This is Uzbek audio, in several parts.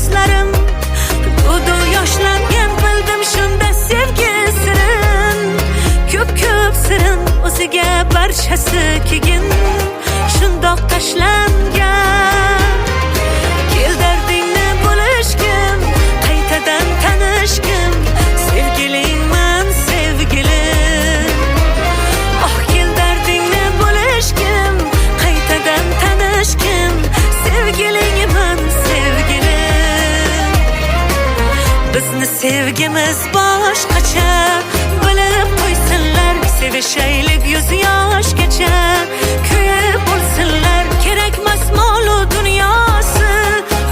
ko'zlarim. Dudu yoshlangan bildim shunda sevgi sirin. Ko'p sirin o'ziga barchasi kegin. Shundoq tashlangan. Kel dardingni bo'lishgim, qaytadan tanishgim. Sevgilingman sevgilim. Oh kel dardingni bo'lishgim, qaytadan tanishgim. Sevgilingman sevgilim. Bizni sevgimiz boshqacha, bilib qo'ysinlar. Sevishaylik yuz yoshgacha, kuyib bo'lsinlar. Kerakmas molu dunyosi,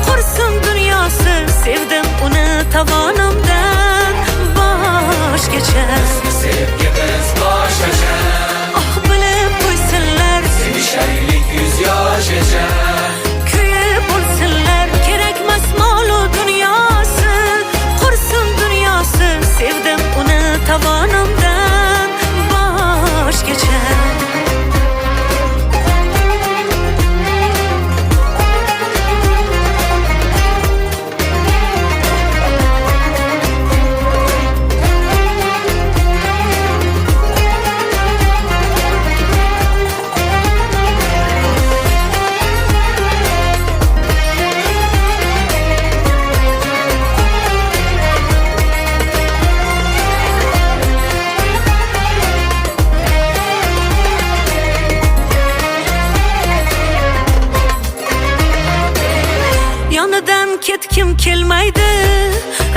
qursin dunyosi. Sevdim uni tovonimdan boshgacha. Bizni sevgimiz boshqacha, Oh bilib qo'ysinlar. sevishaylik yuz yoshgacha. Kuyib bo'lsinlar. Kerakmas molu dunyosi, qursin dunyosi. Sevdim uni tovonimdan boshgacha. Yonidan ketkim kelmaydi,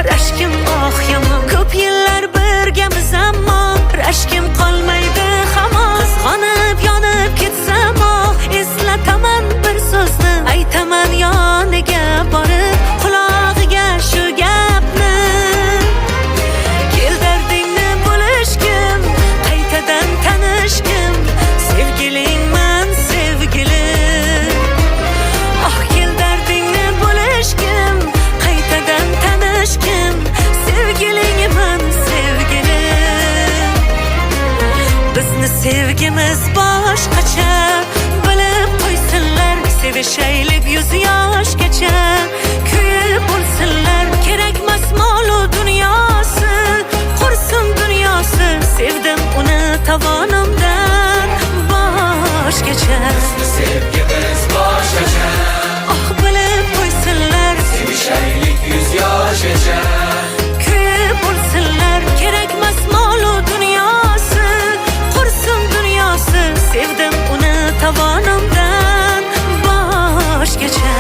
rashkim oh yomon. Ko'p yillar birgamiz ammo rashkim qolmaydi hamon. Qizg'onib yonib ketsam eslataman bir so'zni, aytaman yoniga borib qulog'iga shu gapni. Kel dardingni bo'lishgim, qaytadan tanishgim. Sevgilingman sevgilim. Oh kel dardingni bo'lishgim, qaytadan tanishgim. Sevgilingman sevgilim. Bizni sevgimiz boshqacha, bilib qo'ysinlar. Sevishaylik yuz yoshgacha, kuyib bo'lsinlar. Kerakmas molu dunyosi, qursin dunyosi. Sevdim uni tovonimdan boshgacha. Bizni sevgimiz boshqacha, Oh bilib qo'ysinlar. sevishaylik yuz yoshgacha. Kuyib bo'lsinlar. Kerakmas molu dunyosi, qursin dunyosi. Sevdim uni tovonimdan boshgacha.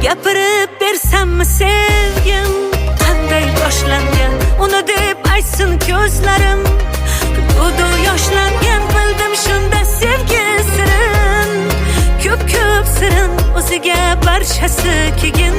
Gapirib bersammi sevgim, qanday boshlangan uni deb aytsin ko'zlarim. Dudu yoshlangan bildim shunda sevgi sirin. Ko'p sirin o'ziga barchasi kegin.